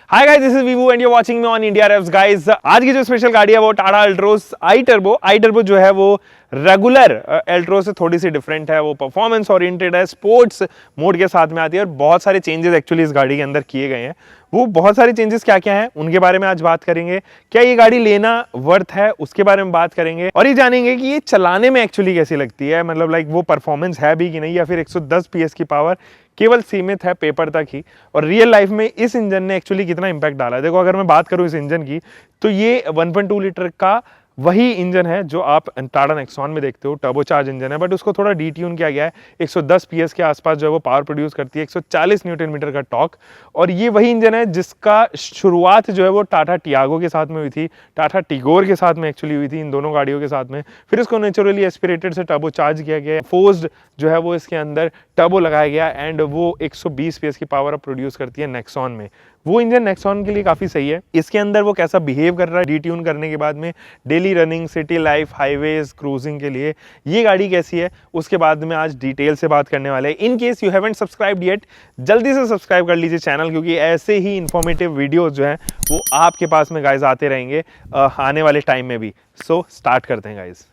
Hi guys, this is Vivu and you watching me on India Revs guys. आज की जो special गाड़ी है वो टाटा अल्ट्रोस आई टर्बो जो है वो रेगुलर अल्ट्रोस से थोड़ी सी डिफरेंट है। वो परफॉर्मेंस ओरिएंटेड है, स्पोर्ट्स मोड के साथ में आती है और बहुत सारे चेंजेस एक्चुअली इस गाड़ी के अंदर किए गए हैं। वो बहुत सारे चेंजेस क्या क्या हैं उनके बारे में आज बात करेंगे। क्या ये गाड़ी लेना वर्थ है उसके बारे में बात करेंगे और ये जानेंगे कि ये चलाने में एक्चुअली कैसी लगती है, मतलब लाइक वो परफॉर्मेंस है भी कि नहीं, या फिर 110 PS की पावर केवल सीमित है पेपर तक ही, और रियल लाइफ में इस इंजन ने एक्चुअली कितना इंपैक्ट डाला है। देखो, अगर मैं बात करूं इस इंजन की तो ये 1.2 लीटर का वही इंजन है जो आप टाटा नेक्सॉन में देखते हो, टर्बोचार्ज इंजन है, बट उसको थोड़ा डीट्यून किया गया है। 110 PS के आसपास जो है वो पावर प्रोड्यूस करती है, 140 न्यूटन मीटर का टॉर्क। और ये वही इंजन है जिसका शुरुआत जो है वो टाटा टियागो के साथ में हुई थी, टाटा टिगोर के साथ में एक्चुअली हुई थी, इन दोनों गाड़ियों के साथ में। फिर इसको नेचुरली एस्पिरेटेड से टर्बोचार्ज किया गया, फोर्स्ड जो है वो इसके अंदर टर्बो लगाया गया एंड वो 120 PS की पावर अब प्रोड्यूस करती है नेक्सॉन में। वो इंजन नेक्सॉन के लिए काफी सही है। इसके अंदर वो कैसा बिहेव कर रहा है डीट्यून करने के बाद में, daily running, city life, highways, cruising के लिए ये गाड़ी कैसी है उसके बाद में आज डिटेल से बात करने वाले हैं। In case you haven't subscribed yet, जल्दी से सब्सक्राइब कर लीजिए चैनल, क्योंकि ऐसे ही इंफॉर्मेटिव वीडियोज जो हैं वो आपके पास में गाइज आते रहेंगे आने वाले टाइम में भी। सो स्टार्ट करते हैं गाइज।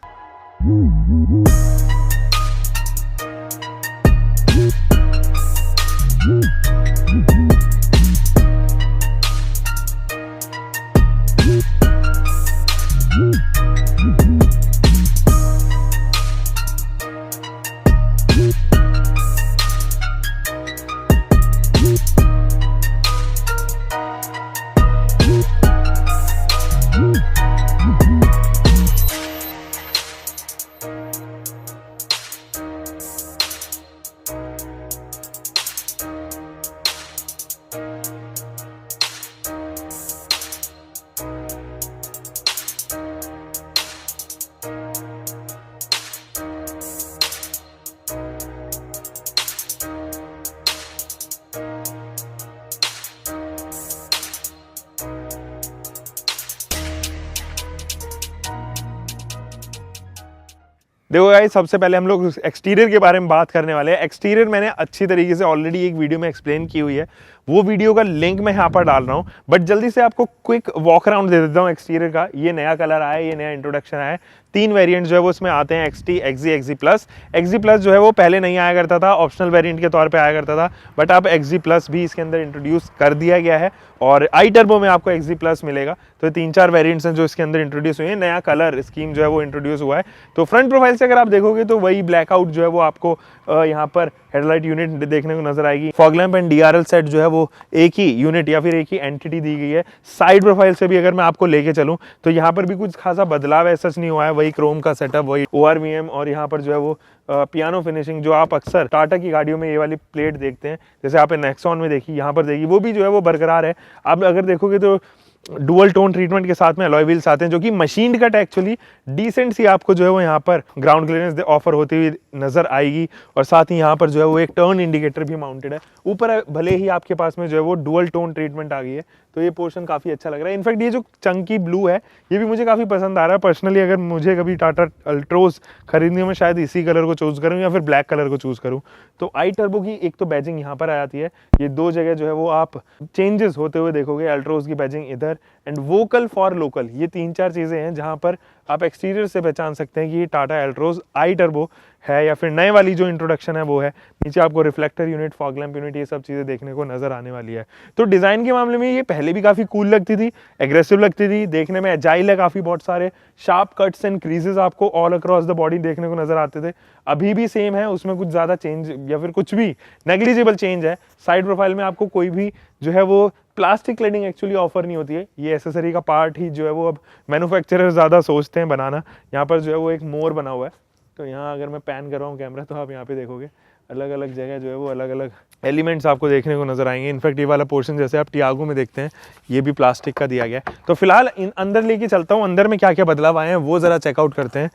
देखो गाइस, सबसे पहले हम लोग एक्सटीरियर के बारे में बात करने वाले हैं। एक्सटीरियर मैंने अच्छी तरीके से ऑलरेडी एक वीडियो में एक्सप्लेन की हुई है, वो वीडियो का लिंक मैं यहाँ पर डाल रहा हूँ, बट जल्दी से आपको क्विक वॉक अराउंड दे देता हूँ एक्सटीरियर का। ये नया कलर आया है, ये नया इंट्रोडक्शन आया है। 3 वेरिएंट जो है वो उसमें आते हैं, XT, XZ, XZ plus. XZ plus जो है वो पहले नहीं आया करता था, ऑप्शनल वेरिएंट के तौर पे आया करता था, बट अब XZ प्लस भी इसके अंदर इंट्रोड्यूस कर दिया गया है और आई टर्बो में आपको XZ प्लस मिलेगा। तो 3-4 वेरिएंट्स हैं जो इसके अंदर इंट्रोड्यूस हुए हैं। नया कलर स्कीम जो है वो इंट्रोड्यूस हुआ है। तो फ्रंट प्रोफाइल से अगर आप देखोगे तो वही ब्लैकआउट जो है वो आपको यहाँ पर हेडलाइट यूनिट देखने को नजर आएगी। Fog lamp and DRL set जो है वो एक ही यूनिट या फिर एक ही एंटिटी दी गई है। साइड प्रोफाइल से भी अगर मैं आपको लेके चलूं तो यहाँ पर भी कुछ खासा बदलाव है सच नहीं हुआ है। वही क्रोम का सेटअप, वही ORVM, और यहाँ पर जो है वो पियानो फिनिशिंग जो आप अक्सर टाटा की गाड़ियों में ये वाली प्लेट देखते हैं, जैसे आप नेक्सॉन में देखी, यहाँ पर देखी, वो भी जो है वो बरकरार है। आप अगर देखोगे तो डुअल टोन ट्रीटमेंट के साथ में अलॉय व्हील्स आते हैं जो कि मशीन कट एक्चुअली डिसेंट सी आपको जो है वो यहाँ पर ग्राउंड क्लियरेंस ऑफर होती हुई नजर आएगी। और साथ ही यहाँ पर जो है वो एक टर्न इंडिकेटर भी माउंटेड है। ऊपर भले ही आपके पास में जो है वो डुअल टोन ट्रीटमेंट आ गई है, तो ये पोर्शन काफ़ी अच्छा लग रहा है। इनफैक्ट ये जो चंकी ब्लू है ये भी मुझे काफ़ी पसंद आ रहा है पर्सनली। अगर मुझे कभी टाटा अल्ट्रोस खरीदने में शायद इसी कलर को चूज़ करूँ या फिर ब्लैक कलर को चूज़ करूँ। तो आई टर्बो की एक तो बैजिंग यहाँ पर आ जाती है, ये 2 जगह जो है वो आप चेंजेस होते हुए देखोगे। अल्ट्रोस की बैजिंग इधर एंड वोकल फॉर लोकल, ये 3-4 चीज़ें हैं जहाँ पर आप एक्सटीरियर से पहचान सकते हैं कि ये टाटा अल्ट्रोस आई टर्बो है या फिर नए वाली जो इंट्रोडक्शन है वो है। नीचे आपको reflector unit, fog lamp unit, ये सब चीज़ें देखने को नजर आने वाली है। तो डिज़ाइन के मामले में ये पहले भी काफ़ी कूल लगती थी, एग्रेसिव लगती थी, देखने में एजाइल है काफ़ी, बहुत सारे शार्प कट्स एंड क्रीजेस आपको ऑल अक्रॉस द बॉडी देखने को नजर आते थे। अभी भी सेम है, उसमें कुछ ज़्यादा चेंज या फिर कुछ भी नेग्लिजिबल चेंज है। साइड प्रोफाइल में आपको कोई भी जो है वो प्लास्टिक क्लेडिंग एक्चुअली ऑफर नहीं होती है। ये एसेसरी का पार्ट ही जो है वो अब मैन्युफैक्चरर ज़्यादा सोचते हैं बनाना। यहाँ पर जो है वो एक मोर बना हुआ है, तो यहाँ अगर मैं पैन कर रहा हूँ कैमरा तो आप यहाँ पे देखोगे अलग अलग जगह जो है वो अलग अलग एलिमेंट्स आपको देखने को नजर आएंगे। इनफैक्ट ये वाला पोर्शन जैसे आप टियागो में देखते हैं ये भी प्लास्टिक का दिया गया है। तो फिलहाल अंदर लेके चलता हूँ, अंदर में क्या क्या बदलाव आए हैं वो ज़रा चेकआउट करते हैं।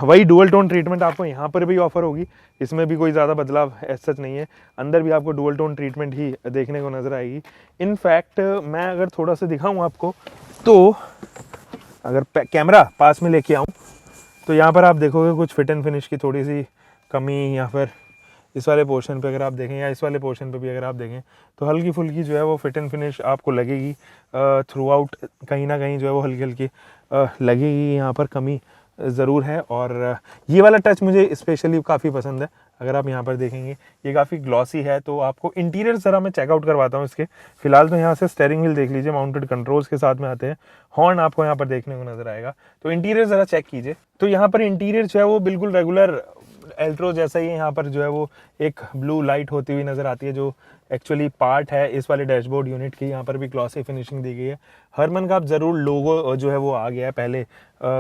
वही डुअल टोन ट्रीटमेंट आपको यहाँ पर भी ऑफर होगी, इसमें भी कोई ज़्यादा बदलाव सच नहीं है। अंदर भी आपको डुअल टोन ट्रीटमेंट ही देखने को नज़र आएगी। इनफैक्ट मैं अगर थोड़ा सा दिखाऊँ आपको तो अगर कैमरा पास में लेके आऊँ तो यहाँ पर आप देखोगे कुछ फिट एंड फिनिश की थोड़ी सी कमी या फिर इस वाले पोर्शन पे अगर आप देखें या इस वाले पोर्शन पे भी अगर आप देखें तो हल्की फुल्की जो है वो फिट एंड फिनिश आपको लगेगी। थ्रू आउट कहीं ना कहीं जो है वो हल्की हल्की लगेगी, यहाँ पर कमी ज़रूर है। और ये वाला टच मुझे स्पेशली काफ़ी पसंद है। अगर आप यहाँ पर देखेंगे ये काफ़ी ग्लॉसी है। तो आपको इंटीरियर ज़रा मैं चेकआउट करवाता हूँ इसके। फिलहाल तो यहाँ से स्टेयरिंग व्हील देख लीजिए, माउंटेड कंट्रोल्स के साथ में आते हैं। हॉर्न आपको यहाँ पर देखने को नज़र आएगा। तो इंटीरियर ज़रा चेक कीजिए। तो यहाँ पर इंटीरियर जो है वो बिल्कुल रेगुलर एल्ट्रो जैसा ही यहाँ पर जो है वो एक ब्लू लाइट होती हुई नज़र आती है, जो एक्चुअली पार्ट है इस वाले डैशबोर्ड यूनिट की। यहाँ पर भी ग्लॉसी फिनिशिंग दी गई है। हरमन का आप ज़रूर लोगो जो है वो आ गया है, पहले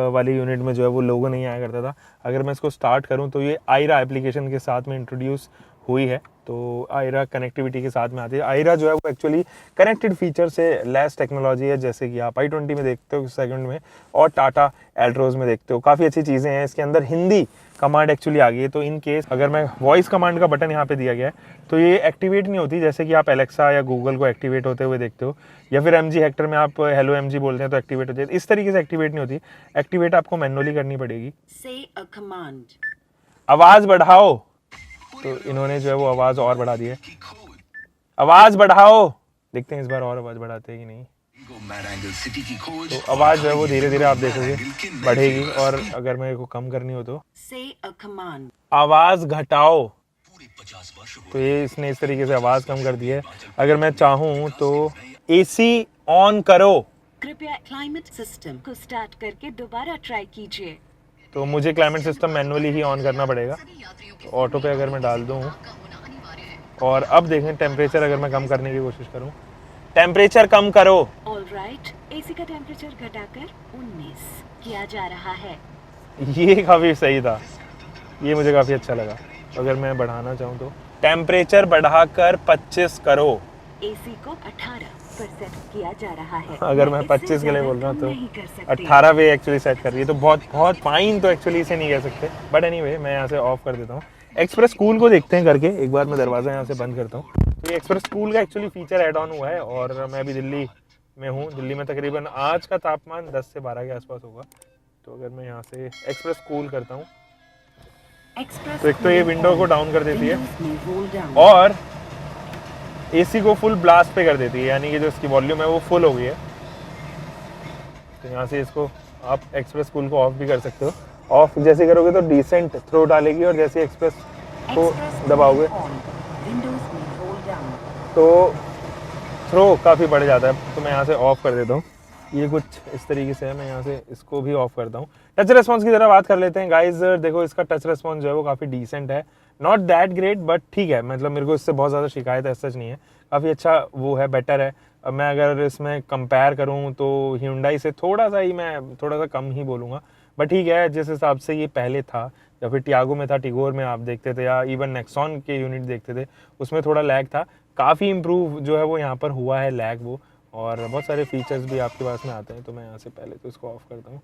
वाली यूनिट में जो है वो लोगो नहीं आया करता था। अगर मैं इसको स्टार्ट करूँ तो ये आयरा एप्लीकेशन के साथ में इंट्रोड्यूस हुई है। तो आयरा कनेक्टिविटी के साथ में आती है। आयरा जो है वो एक्चुअली कनेक्टेड फीचर से लेस टेक्नोलॉजी है, जैसे कि आप i20 में देखते हो सेकंड में और टाटा एल्ट्रोज में देखते हो। काफ़ी अच्छी चीज़ें हैं इसके अंदर। हिंदी कमांड एक्चुअली आ गई है। तो इन केस अगर मैं वॉइस कमांड का बटन यहाँ पे दिया गया है तो ये एक्टिवेट नहीं होती, जैसे कि आप एलेक्सा या गूगल को एक्टिवेट होते हुए देखते हो, या फिर MG हेक्टर में आप हेलो MG बोलते हैं तो एक्टिवेट होती है। इस तरीके से एक्टिवेट नहीं होती। एक्टिवेट आपको मैनुअली करनी पड़ेगी। आवाज़ बढ़ाओ, तो इन्होंने जो है वो आवाज़ और बढ़ा दी है। आवाज़ बढ़ाओ, देखते हैं इस बार और आवाज़ बढ़ाते हैं कि नहीं। तो आवाज़ जो है वो धीरे धीरे आप देखोगे बढ़ेगी। और अगर मेरे को कम करनी हो तो आवाज़ घटाओ, तो ये इसने इस तरीके से आवाज़ कम कर दी है। अगर मैं चाहूँ तो AC ऑन करो, कृपया क्लाइमेट सिस्टम को स्टार्ट करके दोबारा ट्राई कीजिए। तो मुझे climate system manually he on करना पड़ेगा। तो ऑटो पे अगर मैं डाल दूँ और अब देखें टेम्परेचर अगर मैं कम करने की कोशिश करूँ, टेम्परेचर कम करो। ऑलराइट, AC का टेम्परेचर घटाकर 19 किया जा रहा है। ये काफ़ी सही था, ये मुझे काफ़ी अच्छा लगा। अगर मैं बढ़ाना चाहूँ तो टेम्परेचर बढ़ाकर 25 करो। AC को 18 पर सेट किया जा रहा है। अगर मैं 25 के लिए बोल रहा हूँ तो 18 पे एक्चुअली सेट कर रही है। तो बहुत फाइन तो एक्चुअली इसे नहीं कह सकते, बट एनीवे मैं यहाँ से ऑफ कर देता हूँ। एक्सप्रेस कूल को देखते हैं करके। एक बार मैं दरवाज़ा यहाँ से बंद करता हूँ। तो ये एक्सप्रेस कूल का एक्चुअली फीचर ऐड ऑन हुआ है। और मैं अभी दिल्ली में हूँ। दिल्ली में तकरीबन आज का तापमान 10 से 12 के आसपास होगा। तो अगर मैं यहाँ से एक्सप्रेस कूल करता हूँ तो एक तो ये विंडो को डाउन कर देती है और AC को फुल ब्लास्ट पे कर देती है, यानी कि जो इसकी वॉल्यूम है वो फुल हो गई है। तो यहाँ से इसको आप एक्सप्रेस कूल को ऑफ भी कर सकते हो। ऑफ जैसे करोगे तो डिसेंट थ्रो डालेगी और जैसे एक्सप्रेस को दबाओगे तो थ्रो काफ़ी बढ़ जाता है। तो मैं यहाँ से ऑफ कर देता हूँ। ये कुछ इस तरीके से है। मैं यहाँ से इसको भी ऑफ करता हूँ। टच रेस्पॉन्स की तरह बात कर लेते हैं गाइज। देखो इसका टच रेस्पॉन्स जो है वो काफ़ी डिसेंट है, नॉट दैट ग्रेट बट ठीक है। मतलब मेरे को इससे बहुत ज़्यादा शिकायत है सच नहीं है, काफ़ी अच्छा वो है, बेटर है। अब मैं अगर इसमें कंपेयर करूँ तो Hyundai से थोड़ा सा कम ही बोलूँगा, बट ठीक है जिस हिसाब से ये पहले था या फिर टियागो में था, टिगोर में आप देखते थे, या इवन नेक्सॉन के यूनिट देखते थे, उसमें थोड़ा लैग था। काफ़ी इम्प्रूव जो है वो यहाँ पर हुआ है लैग वो, और बहुत सारे फीचर्स भी आपके पास में आते हैं। तो मैं यहाँ से पहले तो इसको ऑफ करता हूँ।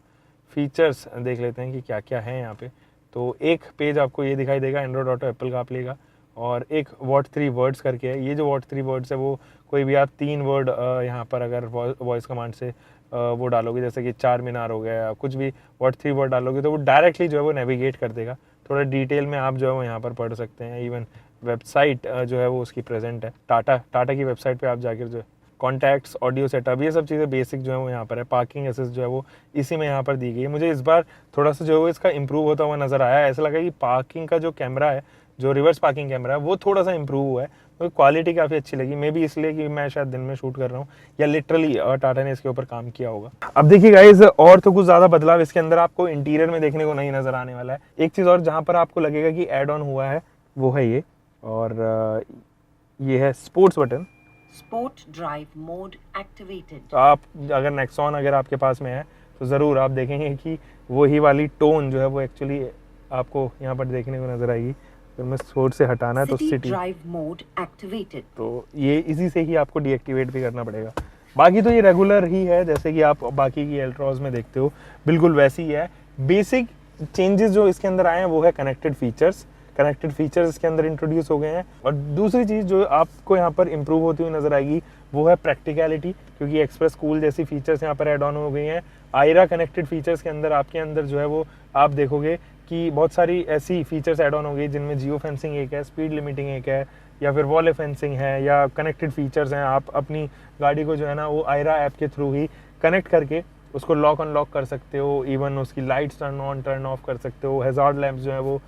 फीचर्स देख लेते हैं कि क्या क्या है यहाँ पे। तो एक पेज आपको ये दिखाई देगा एंड्रॉइड ऑटो एप्पल का प्ले का, और एक वॉट 3 वर्ड्स करके है। ये जो वॉट 3 वर्ड्स है वो कोई भी आप 3 वर्ड यहाँ पर अगर वॉइस कमांड से वो डालोगे, जैसे कि 4 मीनार हो गया, कुछ भी वॉट 3 वर्ड डालोगे तो वो डायरेक्टली जो है वो नेविगेट कर देगा। थोड़ा डिटेल में आप जो है वो यहाँ पर पढ़ सकते हैं। इवन वेबसाइट जो है वो उसकी प्रेजेंट है, टाटा की वेबसाइट पे आप जाकर जो है कॉन्टैक्ट्स, ऑडियो सेटअप, ये सब चीज़ें बेसिक जो है वो यहाँ पर है। पार्किंग असिस्ट जो है वो इसी में यहाँ पर दी गई है। मुझे इस बार थोड़ा सा जो है इसका इम्प्रूव होता हुआ नज़र आया। ऐसा लगा कि पार्किंग का जो कैमरा है, जो रिवर्स पार्किंग कैमरा है, वो थोड़ा सा इम्प्रूव हुआ है। तो क्वालिटी काफ़ी अच्छी लगी, मे भी इसलिए कि मैं शायद दिन में शूट कर रहा हूँ, या लिटरली टाटा ने इसके ऊपर काम किया होगा। अब देखिए गाइज, और तो कुछ ज़्यादा बदलाव इसके अंदर आपको इंटीरियर में देखने को नहीं नज़र आने वाला है। एक चीज़ और जहाँ पर आपको लगेगा कि एड ऑन हुआ है वो है ये, और ये है sports button, sport drive mode activated. तो आप अगर नेक्सॉन अगर आपके पास में है तो ज़रूर आप देखेंगे कि वही वाली टोन जो है वो एक्चुअली आपको यहाँ पर देखने को नज़र आएगी। अगर मैं स्पोर्ट से हटाना है तो सिटी ड्राइव मोड एक्टिवेटेड, तो ये इसी से ही आपको डीएक्टिवेट भी करना पड़ेगा। बाकी तो ये रेगुलर ही है, जैसे कि आप बाकी की एल्ट्रॉज में देखते हो, बिल्कुल वैसी ही है। बेसिक चेंजेस जो इसके अंदर आए हैं वो है कनेक्टेड फीचर्स इसके अंदर इंट्रोड्यूस हो गए हैं। और दूसरी चीज़ जो आपको यहाँ पर इंप्रूव होती हुई नज़र आएगी वो है प्रैक्टिकलिटी, क्योंकि एक्सप्रेस कूल जैसी फीचर्स यहाँ पर ऐड ऑन हो गई हैं। आयरा कनेक्टेड फीचर्स के अंदर आपके अंदर जो है वो आप देखोगे आपकी बहुत सारी ऐसी फीचर्स ऐड ऑन हो गई जिनमें जियो फेंसिंग एक है, स्पीड लिमिटिंग एक है, या फिर वॉल फेंसिंग है, या कनेक्टेड फीचर्स हैं। आप अपनी गाड़ी को जो है ना वो आयरा ऐप के थ्रू ही कनेक्ट करके उसको लॉक अनलॉक कर सकते हो, इवन उसकी lights turn on turn off कर सकते हो, हैजार्ड लैंप्स जो है वो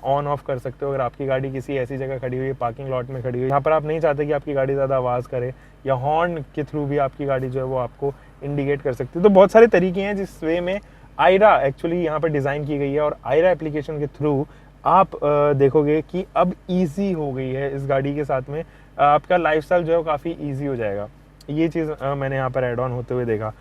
ऑन ऑफ कर सकते हो। अगर आपकी गाड़ी किसी ऐसी जगह खड़ी हुई है, पार्किंग लॉट में खड़ी हुई है, यहाँ पर आप नहीं चाहते कि आपकी गाड़ी ज़्यादा आवाज़ करे, या हॉर्न के थ्रू भी आपकी गाड़ी जो है वो आपको इंडिकेट कर सकती है। तो बहुत सारे तरीके हैं जिस वे में आयरा एक्चुअली यहाँ पर डिज़ाइन की गई है, और आयरा एप्लीकेशन के थ्रू आप देखोगे कि अब ईजी हो गई है इस गाड़ी के साथ में, आपका लाइफस्टाइल जो है वो काफ़ी ईजी हो जाएगा। ये चीज़ मैंने यहाँ पर एड ऑन होते हुए देखा।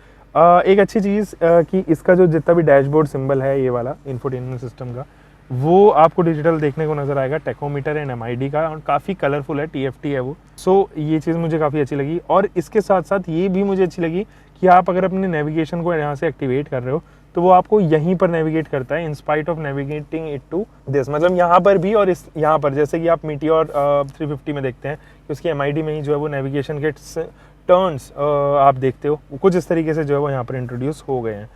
एक अच्छी चीज़ कि इसका जो जितना भी डैशबोर्ड सिंबल है ये वाला इंफोटेनमेंट सिस्टम का, वो आपको डिजिटल देखने को नज़र आएगा, टेकोमीटर एंड MID का, और काफ़ी कलरफुल है, TFT है वो। सो ये चीज़ मुझे काफ़ी अच्छी लगी। और इसके साथ साथ ये भी मुझे अच्छी लगी कि आप अगर अपने नेविगेशन को यहाँ से एक्टिवेट कर रहे हो तो वो आपको यहीं पर नेविगेट करता है, in spite of navigating it to this. मतलब यहाँ पर भी और इस यहाँ पर, जैसे कि आप मीटियोर 350 में देखते हैं कि उसकी MID में ही जो है वो नेविगेशन के टर्न्स आप देखते हो, कुछ इस तरीके से जो है वो यहाँ पर इंट्रोड्यूस हो गए हैं।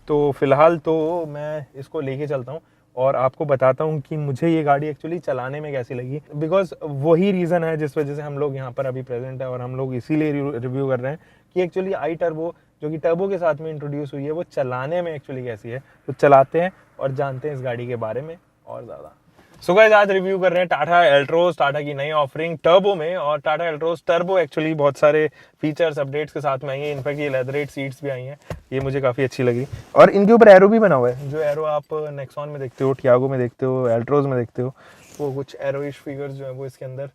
तो फिलहाल तो मैं इसको लेके चलता हूँ और आपको बताता हूँ कि मुझे ये गाड़ी एक्चुअली चलाने में कैसी लगी, बिकॉज वही रीज़न है जिस वजह से हम लोग यहाँ पर अभी प्रेजेंट है, और हम लोग इसीलिए रिव्यू कर रहे हैं कि एक्चुअली आई टर्बो जो कि टर्बो के साथ में इंट्रोड्यूस हुई है वो चलाने में एक्चुअली कैसी है। तो चलाते हैं और जानते हैं इस गाड़ी के बारे में और ज़्यादा। सो गाइस, आज रिव्यू कर रहे हैं टाटा एल्ट्रोज, टाटा की नई ऑफरिंग टर्बो में। और टाटा एल्ट्रोज टर्बो एक्चुअली बहुत सारे फीचर्स अपडेट्स के साथ में आई है। इनफैक्ट ये लेदरेट सीट्स भी आई हैं, ये मुझे काफ़ी अच्छी लगी। और इनके ऊपर एरो भी बना हुआ है, जो एरो आप नेक्सॉन में देखते हो, टियागो में देखते हो, एल्ट्रोज में देखते हो, वो कुछ एरोइश फिगर्स जो है वो इसके अंदर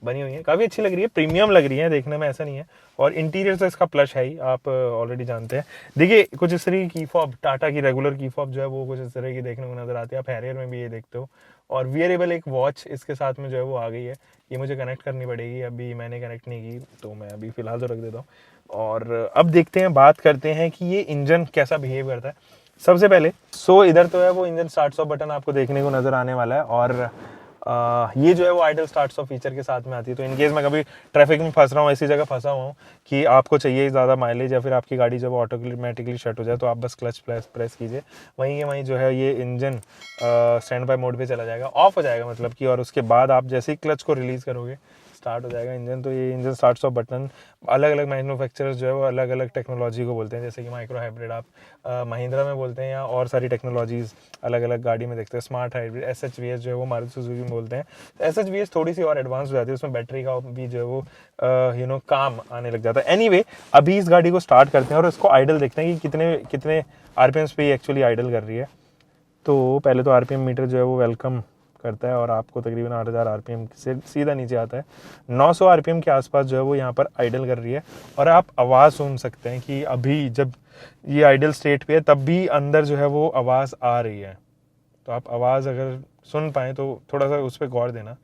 बनी हुई है। काफ़ी अच्छी लग रही है, प्रीमियम लग रही है देखने में, ऐसा नहीं है। और इंटीरियर तो इसका प्लश है ही, आप ऑलरेडी जानते हैं। देखिए कुछ इस तरह की फॉब, टाटा की रेगुलर की फॉब जो है वो कुछ इस तरह की देखने को नजर आती है। आप हैरियर में भी ये देखते हो। और वियरेबल एक वॉच इसके साथ में जो है वो आ गई है, ये मुझे कनेक्ट करनी पड़ेगी, अभी मैंने कनेक्ट नहीं की तो मैं अभी फ़िलहाल तो रख देता हूँ। और अब देखते हैं, बात करते हैं कि ये इंजन कैसा बिहेव करता है। सबसे पहले इधर तो है वो इंजन स्टार्ट स्टॉप बटन आपको देखने को नज़र आने वाला है, और ये जो है वो आइडल स्टार्ट स्टॉप फीचर के साथ में आती है। तो इनकेस मैं कभी ट्रैफिक में फंस रहा हूँ, ऐसी जगह फंसा हुआ हूँ कि आपको चाहिए ज़्यादा माइलेज, या फिर आपकी गाड़ी जब ऑटोमेटिकली शट हो जाए, तो आप बस क्लच प्रेस कीजिए, वहीं के वहीं जो है ये इंजन स्टैंड बाय मोड पे चला जाएगा, ऑफ हो जाएगा मतलब कि। और उसके बाद आप जैसे ही क्लच को रिलीज़ करोगे स्टार्ट हो जाएगा इंजन। तो ये इंजन स्टार्ट स्टॉप बटन अलग अलग मैन्युफैक्चरर्स जो है वो अलग अलग टेक्नोलॉजी को बोलते हैं, जैसे कि माइक्रो हाइब्रिड आप महिंद्रा में बोलते हैं, या और सारी टेक्नोलॉजीज़ अलग अलग गाड़ी में देखते हैं। स्मार्ट हाइब्रिड SHVS जो है वो मारुति सुजुकी में बोलते हैं। तो SHVS थोड़ी सी और एडवांस हो जाती है, उसमें बैटरी का भी जो है वो काम आने लग जाता है। एनीवे, अभी इस गाड़ी को स्टार्ट करते हैं और इसको आइडल देखते हैं कि कितने कितने RPMs पे एक्चुअली आइडल कर रही है। तो पहले तो RPM मीटर जो है वो वेलकम करता है, और आपको तकरीबन 8000 RPM से सीधा नीचे आता है। 900 RPM के आसपास जो है वो यहाँ पर आइडल कर रही है। और आप आवाज़ सुन सकते हैं कि अभी जब ये आइडल स्टेट पे है तब भी अंदर जो है वो आवाज़ आ रही है। तो आप आवाज़ अगर सुन पाएँ तो थोड़ा सा उस पर गौर देना।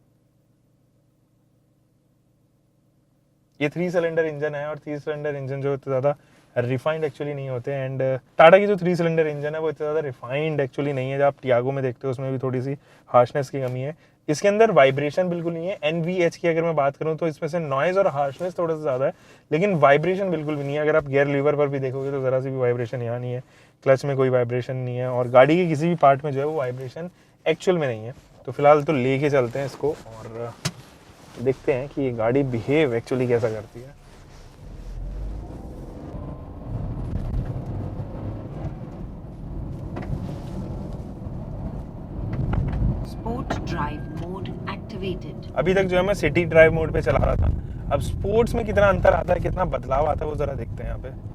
ये 3 सिलेंडर इंजन है, और 3 सिलेंडर इंजन जो इतना ज़्यादा रिफाइंड एक्चुअली नहीं होते। एंड टाटा की जो 3 सिलेंडर इंजन है वो इतना ज़्यादा रिफाइंड एक्चुअली नहीं है। जब आप टियागो में देखते हो उसमें भी थोड़ी सी हार्शनेस की कमी है। इसके अंदर वाइब्रेशन बिल्कुल नहीं है। NVH की अगर मैं बात करूं तो इसमें से नॉइज़ और हार्शनेस थोड़ा सा ज़्यादा है, लेकिन वाइब्रेशन बिल्कुल भी नहीं है। अगर आप गियर लीवर पर भी देखोगे तो ज़रा सी भी वाइब्रेशन यहाँ नहीं है, क्लच में कोई वाइब्रेशन नहीं है, और गाड़ी के किसी भी पार्ट में जो है वो वाइब्रेशन एक्चुअल में नहीं है। तो फिलहाल तो लेके चलते हैं इसको और देखते हैं कि ये गाड़ी बिहेव एक्चुअली कैसा करती है। Sport drive mode activated. अभी तक जो है मैं सिटी ड्राइव मोड पे चला रहा था, अब स्पोर्ट्स में कितना अंतर आता है, कितना बदलाव आता है, वो जरा देखते हैं यहाँ पे।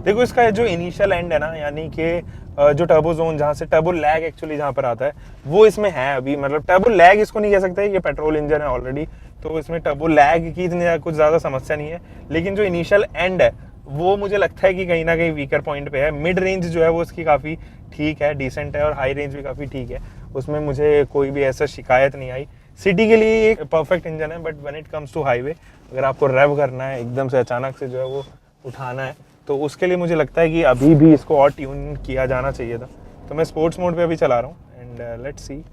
देखो इसका जो इनिशियल एंड है ना, यानी कि जो टर्बो जोन जहाँ से टर्बो लैग एक्चुअली जहाँ पर आता है वो इसमें है अभी। मतलब टर्बो लैग इसको नहीं कह सकते, ये पेट्रोल इंजन है ऑलरेडी, तो इसमें टर्बो लैग की इतनी कुछ ज़्यादा समस्या नहीं है। लेकिन जो इनिशियल एंड है वो मुझे लगता है कि कहीं ना कहीं वीकर पॉइंट पे है। मिड रेंज जो है वो इसकी काफ़ी ठीक है, डिसेंट है, और हाई रेंज भी काफ़ी ठीक है, उसमें मुझे कोई भी ऐसा शिकायत नहीं आई। सिटी के लिए एक परफेक्ट इंजन है, but when it comes to highway, अगर आपको रेव करना है एकदम से अचानक से जो है वो उठाना है, तो उसके लिए मुझे लगता है कि अभी भी इसको और ट्यून किया जाना चाहिए था। तो मैं स्पोर्ट्स मोड पे अभी चला रहा हूँ एंड लेट्स सी।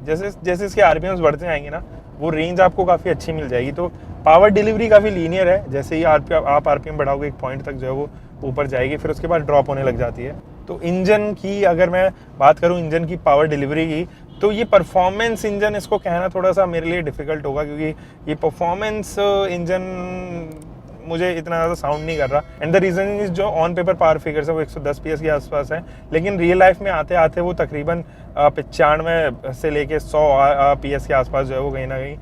जैसे जैसे इसके आरपीएम्स बढ़ते जाएंगे ना, वो रेंज आपको काफ़ी अच्छी मिल जाएगी। तो पावर डिलीवरी काफ़ी लीनियर है, जैसे ही आप आरपीएम बढ़ाओगे एक पॉइंट तक जो है वो ऊपर जाएगी, फिर उसके बाद ड्रॉप होने लग जाती है। तो इंजन की अगर मैं बात करूँ, इंजन की पावर डिलीवरी की, तो ये परफॉर्मेंस इंजन इसको कहना थोड़ा सा मेरे लिए डिफ़िकल्ट होगा, क्योंकि ये परफॉर्मेंस इंजन मुझे इतना ज़्यादा साउंड नहीं कर रहा। एंड द रीज़न इज जो ऑन पेपर पावर फिगर्स है वो 110 PS के आसपास है, लेकिन रियल लाइफ में आते आते वो तकरीबन 95 से लेके 100 PS के आसपास जो है वो कहीं ना कहीं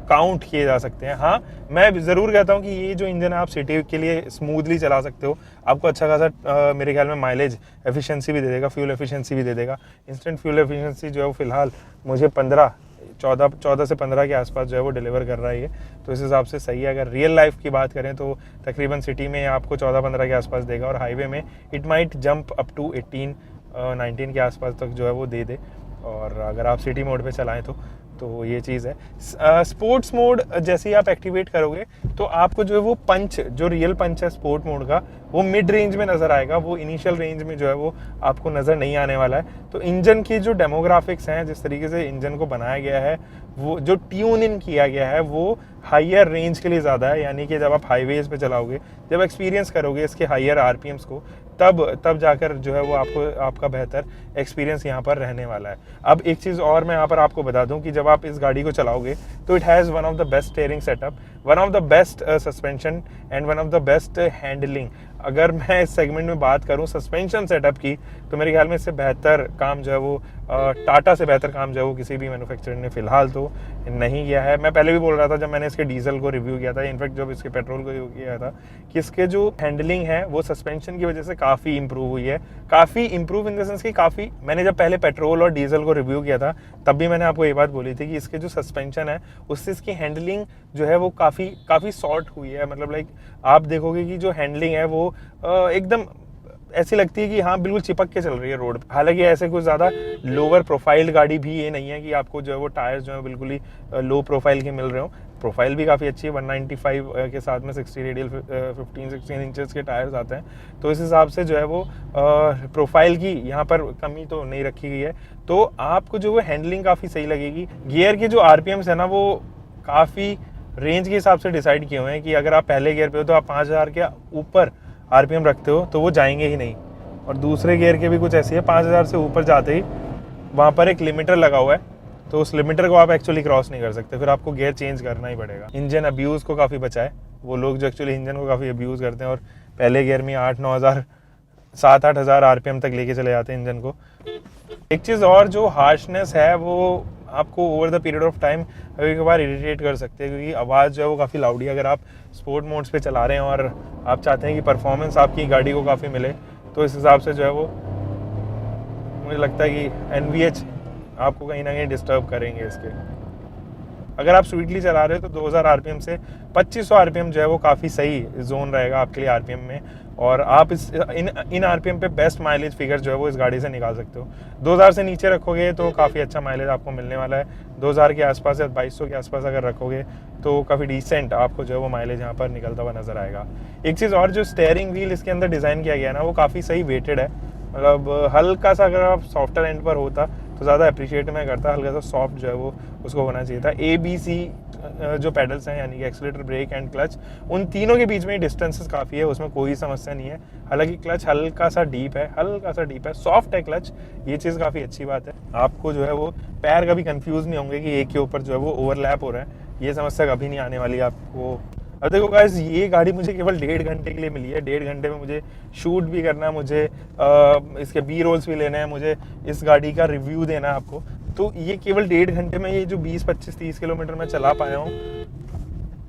काउंट किए जा सकते हैं। हाँ, मैं ज़रूर कहता हूँ कि ये जो इंजन है आप सिटी के लिए स्मूथली चला सकते हो, आपको अच्छा खासा मेरे ख्याल में माइलेज एफिशिएंसी भी दे देगा, फ्यूल एफिशिएंसी भी दे देगा। इंस्टेंट फ्यूल एफिशिएंसी जो है वो फिलहाल मुझे 14 से 15 के आसपास जो है वो डिलीवर कर रहा है ये, तो इस हिसाब से सही है। अगर रियल लाइफ की बात करें तो तकरीबन सिटी में आपको 14-15 के आसपास देगा, और हाईवे में it might jump up to 18-19 के आसपास तक जो है वो दे दे, और अगर आप सिटी मोड पे चलाएं तो ये चीज़ है। स्पोर्ट्स मोड जैसे ही आप एक्टिवेट करोगे तो आपको जो है वो पंच, जो रियल पंच है स्पोर्ट मोड का, वो मिड रेंज में नज़र आएगा, वो इनिशियल रेंज में जो है वो आपको नज़र नहीं आने वाला है। तो इंजन की जो डेमोग्राफिक्स हैं, जिस तरीके से इंजन को बनाया गया है, वो जो ट्यून इन किया गया है वो हायर रेंज के लिए ज़्यादा है, यानी कि जब आप हाईवेज़ पे चलाओगे, जब एक्सपीरियंस करोगे इसके हायर आरपीएम्स को, तब जाकर जो है वो आपका बेहतर एक्सपीरियंस यहाँ पर रहने वाला है। अब एक चीज़ और मैं यहाँ पर आपको बता दूँ कि जब आप इस गाड़ी को चलाओगे तो it has one of the best steering setup, one of the best suspension and one of the best handling. अगर मैं इस सेगमेंट में बात करूं सस्पेंशन सेटअप की, तो मेरे ख्याल में इससे बेहतर काम जो है वो टाटा से बेहतर काम जो है वो किसी भी मैन्युफैक्चरर ने फिलहाल तो नहीं किया है। मैं पहले भी बोल रहा था जब मैंने इसके डीजल को रिव्यू किया था, इनफैक्ट जब इसके पेट्रोल को रिव्यू किया था, कि इसके जो हैंडलिंग है वो सस्पेंशन की वजह से काफ़ी इंप्रूव हुई है। काफ़ी इंप्रूव इन द सेंस कि काफ़ी, मैंने जब पहले पेट्रोल और डीजल को रिव्यू किया था तब भी मैंने आपको ये बात बोली थी कि इसके जो सस्पेंशन है उससे इसकी हैंडलिंग जो है वो काफ़ी सॉर्ट हुई है। मतलब लाइक आप देखोगे कि जो हैंडलिंग है वो एकदम ऐसी लगती है कि हाँ बिल्कुल चिपक के चल रही है रोड पे। हालांकि ऐसे कुछ ज़्यादा लोअर प्रोफाइल गाड़ी भी ये नहीं है कि आपको जो है वो टायर्स जो है बिल्कुल ही लो प्रोफाइल के मिल रहे हो। प्रोफाइल भी काफ़ी अच्छी है, 195 के साथ में 60 रेडियल 15-16 इंचेस के टायर्स आते हैं, तो इस हिसाब से जो है वो प्रोफाइल की यहाँ पर कमी तो नहीं रखी गई है। तो आपको जो है हैंडलिंग काफ़ी सही लगेगी। गियर के जो आरपीएम्स है ना वो काफ़ी रेंज के हिसाब से डिसाइड किए हुए हैं कि अगर आप पहले गियर पे हो तो आप 5000 के ऊपर आरपीएम रखते हो तो वो जाएंगे ही नहीं, और दूसरे गियर के भी कुछ ऐसी है 5000 से ऊपर जाते ही वहाँ पर एक लिमिटर लगा हुआ है, तो उस लिमिटर को आप एक्चुअली क्रॉस नहीं कर सकते, फिर आपको गियर चेंज करना ही पड़ेगा। इंजन अब्यूज़ को काफ़ी बचाए वो लोग जो एक्चुअली इंजन को काफ़ी अब्यूज़ करते हैं और पहले गियर में 8-9 हज़ार 7-8 हज़ार आरपीएम तक लेके चले जाते हैं इंजन को। एक चीज़ और, जो हार्शनेस है वो आपको over the period of time कभी कभार इरिटेट कर सकते हैं, क्योंकि आवाज़ जो है वो काफ़ी लाउडी है। अगर आप स्पोर्ट मोड्स पे चला रहे हैं और आप चाहते हैं कि परफॉर्मेंस आपकी गाड़ी को काफ़ी मिले, तो इस हिसाब से जो है वो मुझे लगता है कि NVH आपको कहीं ना कहीं डिस्टर्ब करेंगे इसके। अगर आप स्वीटली चला रहे हो तो 2000 आरपीएम से 2500 आरपीएम जो है वो काफ़ी सही जोन रहेगा आपके लिए आरपीएम में, और आप इन आरपीएम पे बेस्ट माइलेज फिगर जो है वो इस गाड़ी से निकाल सकते हो। 2000 से नीचे रखोगे तो काफ़ी अच्छा माइलेज आपको मिलने वाला है। 2000 के आसपास या 2200 के आसपास अगर रखोगे तो काफ़ी डिसेंट आपको जो है वो माइलेज यहाँ पर निकलता हुआ नज़र आएगा। एक चीज़ और, जो स्टेयरिंग व्हील इसके अंदर डिज़ाइन किया गया है ना वो काफ़ी सही वेटेड है। मतलब हल्का सा अगर आप सॉफ्टवेयर एंड पर होता तो ज़्यादा अप्रिशिएट मैं करता, हल्का सा सॉफ्ट जो है वो उसको होना चाहिए था। ABC जो पेडल्स हैं यानी कि एक्सीलरेटर, ब्रेक एंड क्लच, उन तीनों के बीच में डिस्टेंसेस काफ़ी है, उसमें कोई समस्या नहीं है। हालांकि क्लच हल्का सा डीप है, सॉफ्ट है क्लच, ये चीज़ काफ़ी अच्छी बात है। आपको जो है वो पैर कभी कंफ्यूज नहीं होंगे कि एक के ऊपर जो है वो ओवरलैप हो रहा है, ये समस्या कभी नहीं आने वाली आपको। अब देखो गाइस, ये गाड़ी मुझे केवल 1.5 घंटे के लिए मिली है। 1.5 घंटे में मुझे शूट भी करना है, मुझे इसके बी रोल्स भी लेने हैं, मुझे इस गाड़ी का रिव्यू देना है आपको। तो ये केवल 1.5 घंटे में ये जो 20, 25, 30 किलोमीटर मैं चला पाया हूँ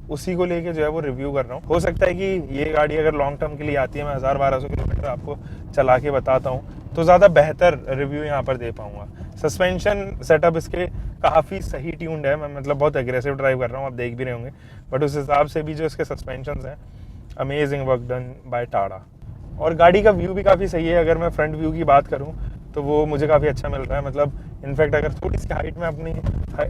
उसी को लेके जो है वो रिव्यू कर रहा हूँ। हो सकता है कि ये गाड़ी अगर लॉन्ग टर्म के लिए आती है, मैं 1000-1200 किलोमीटर आपको चला के बताता हूँ तो ज़्यादा बेहतर रिव्यू यहाँ पर दे पाऊँगा। सस्पेंशन सेटअप इसके काफ़ी सही ट्यून्ड है, मैं मतलब बहुत एग्रेसिव ड्राइव कर रहा हूँ, आप देख भी रहे होंगे, बट उस हिसाब से भी जो इसके सस्पेंशन हैं, amazing work done by Tata. और गाड़ी का व्यू भी काफ़ी सही है। अगर मैं फ्रंट व्यू की बात करूँ तो वो मुझे काफ़ी अच्छा मिल रहा है। मतलब इनफैक्ट अगर थोड़ी सी हाइट में अपनी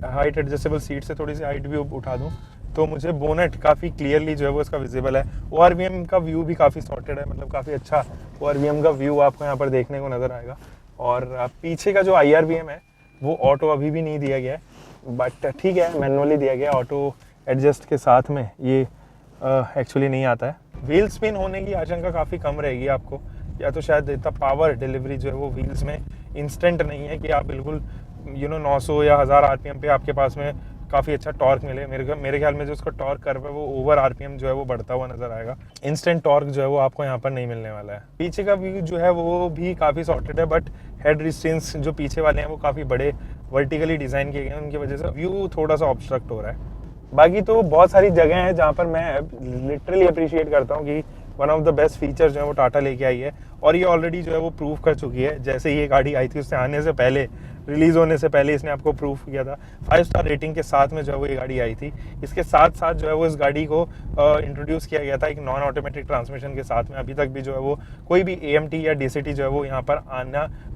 हाइट एडजस्टेबल सीट से थोड़ी सी हाइट भी उठा दूँ तो मुझे बोनेट काफ़ी क्लियरली जो है वो इसका विजिबल है। ORVM का व्यू भी काफ़ी सॉर्टेड है, मतलब काफ़ी अच्छा ORVM का व्यू आपको यहाँ पर देखने को नज़र आएगा। और पीछे का जो IRVM है वो ऑटो अभी भी नहीं दिया गया है, बट ठीक है मैनुअली दिया गया। ऑटो एडजस्ट के साथ में ये एक्चुअली नहीं आता है। व्हील स्पिन होने की आशंका काफ़ी कम रहेगी आपको, या तो शायद इतना पावर डिलीवरी जो है वो व्हील्स में इंस्टेंट नहीं है कि आप बिल्कुल 900 या 1000 आरपीएम पे आपके पास में काफ़ी अच्छा टॉर्क मिले। मेरे ख्याल में जो उसका टॉर्क कर्व है वो ओवर आरपीएम जो है वो बढ़ता हुआ नजर आएगा। इंस्टेंट टॉर्क जो है वो आपको यहाँ पर नहीं मिलने वाला है। पीछे का व्यू जो है वो भी काफ़ी सॉर्टेड है, बट हेड रिस्टेंस जो पीछे वाले हैं वो काफ़ी बड़े वर्टिकली डिज़ाइन किए गए हैं, उनकी वजह से व्यू थोड़ा सा ऑब्स्ट्रक्ट हो रहा है। बाकी तो बहुत सारी जगह हैं जहाँ पर मैं लिटरली अप्रिशिएट करता हूँ कि one of the best features जो है वो टाटा लेके आई है, और ये ऑलरेडी जो है वो प्रूव कर चुकी है। जैसे ये गाड़ी आई थी उससे आने से पहले, रिलीज़ होने से पहले इसने आपको प्रूव किया था। 5 स्टार रेटिंग के साथ में जो है वो ये गाड़ी आई थी। इसके साथ साथ जो है वो इस गाड़ी को इंट्रोड्यूस किया गया था एक नॉन ऑटोमेटिक ट्रांसमिशन के साथ में। अभी तक भी जो है वो कोई भी AMT या DCT जो है वो यहाँ पर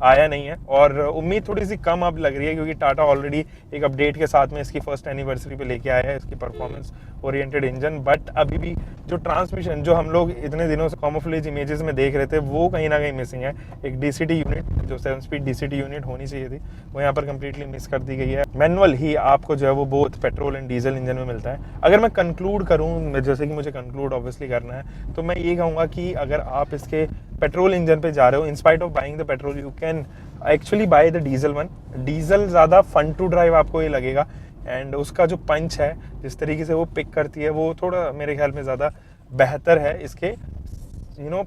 आया नहीं है, और उम्मीद थोड़ी सी कम अब लग रही है, क्योंकि टाटा ऑलरेडी एक अपडेट के साथ में इसकी फर्स्ट एनिवर्सरी पे लेके आया है इसकी परफॉर्मेंस ओरिएंटेड इंजन। बट अभी भी जो ट्रांसमिशन जो हम लोग इतने दिनों से कॉमोफ्लेज इमेजेस में देख रहे थे वो कहीं ना कहीं मिसिंग है। एक DCT यूनिट जो 7 स्पीड DCT यूनिट होनी चाहिए थी वो यहाँ पर कंप्लीटली मिस कर दी गई है। मैनुअल ही आपको जो है वो both petrol and diesel engine में मिलता है। अगर मैं कंक्लूड करूँ, जैसे कि मुझे कंक्लूड ऑब्वियसली करना है, तो मैं ये कहूँगा कि अगर आप इसके पेट्रोल इंजन पे जा रहे हो, in spite of buying the petrol, you can actually by the diesel one. Diesel ज़्यादा फन टू ड्राइव आपको ये लगेगा, एंड उसका जो पंच है, जिस तरीके से वो पिक करती है, वो थोड़ा मेरे ख्याल में ज़्यादा बेहतर है इसके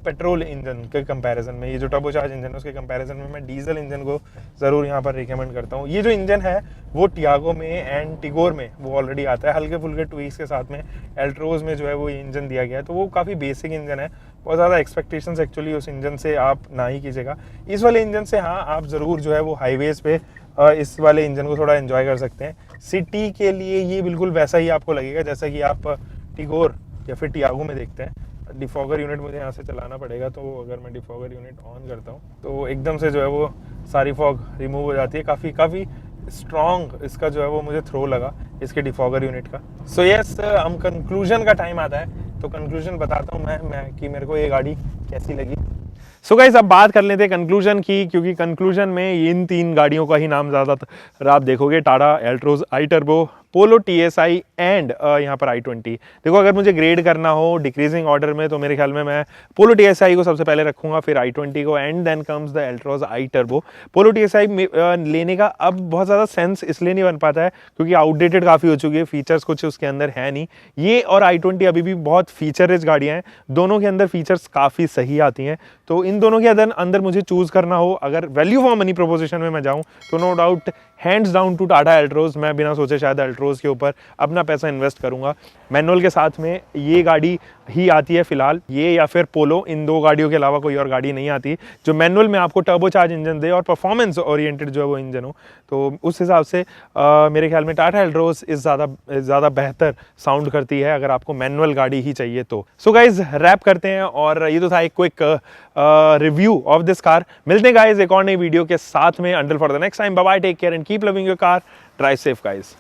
पेट्रोल इंजन के कंपैरिजन में। ये जो टर्बोचार्ज इंजन है उसके कंपैरिजन में मैं डीजल इंजन को ज़रूर यहाँ पर रिकमेंड करता हूँ। ये जो इंजन है वो टियागो में एंड टिगोर में वो ऑलरेडी आता है, हल्के फुल्के ट्वीक्स के साथ में। एल्ट्रोज में जो है वो इंजन दिया गया है, तो वो काफ़ी बेसिक इंजन है। बहुत ज़्यादा एक्सपेक्टेशंस एक्चुअली उस इंजन से आप ना ही कीजिएगा। इस वाले इंजन से हाँ आप ज़रूर जो है वो हाईवेज़ पे इस वाले इंजन को थोड़ा एंजॉय कर सकते हैं। सिटी के लिए ये बिल्कुल वैसा ही आपको लगेगा जैसा कि आप टिगोर या फिर टियागो में देखते हैं। डिफॉगर यूनिट मुझे यहाँ से चलाना पड़ेगा, तो अगर मैं डिफॉगर यूनिट ऑन करता हूँ तो एकदम से जो है वो सारी फॉग रिमूव हो जाती है। काफ़ी स्ट्रॉन्ग इसका जो है वो मुझे थ्रो लगा इसके डिफॉगर यूनिट का। सो यस, हम कंक्लूजन का टाइम आता है, तो कंक्लूजन बताता हूँ मैं कि मेरे को ये गाड़ी कैसी लगी। सो गाइस, अब बात कर लेते हैं कंक्लूजन की, क्योंकि कंक्लूजन में इन 3 गाड़ियों का ही नाम ज़्यादातर आप देखोगे, Tata Altroz i turbo, Polo TSI and यहाँ पर i20। देखो, अगर मुझे ग्रेड करना हो डिक्रीजिंग ऑर्डर में, तो मेरे ख्याल में मैं पोलो TSI को सबसे पहले रखूंगा, फिर i20 को, and then comes the Altroz i turbo. Polo TSI लेने का अब बहुत ज़्यादा सेंस इसलिए नहीं बन पाता है क्योंकि आउटडेटेड काफ़ी हो चुकी है, फीचर्स कुछ उसके अंदर है नहीं। ये और i20 अभी भी बहुत फीचर रिच गाड़ियाँ हैं, दोनों के अंदर फीचर्स काफ़ी सही आती हैं। तो इन दोनों के अंदर मुझे चूज़ करना हो, अगर वैल्यू फॉर मनी प्रोपोजिशन में मैं जाऊँ, तो no doubt hands down to Tata Altroz. मैं बिना सोचे शायद एल्ट्रोज के ऊपर अपना पैसा इन्वेस्ट करूंगा। मैनुअल के साथ में ये गाड़ी ही आती है फिलहाल, ये या फिर पोलो, इन 2 गाड़ियों के अलावा कोई और गाड़ी नहीं आती जो मैनुअल में आपको टर्बोचार्ज इंजन दे और परफॉर्मेंस ओरिएंटेड जो है वो इंजन हो। तो उस हिसाब से मेरे ख्याल में टाटा एल्ट्रोज इस ज़्यादा बेहतर साउंड करती है अगर आपको मैनुअल गाड़ी ही चाहिए तो। सो गाइज, रैप करते हैं, और ये तो था एक quick review of this car. मिलते हैं गाइज एक और नई वीडियो के साथ में। Until for the next time, bye bye, take care and keep loving your car, drive safe guys.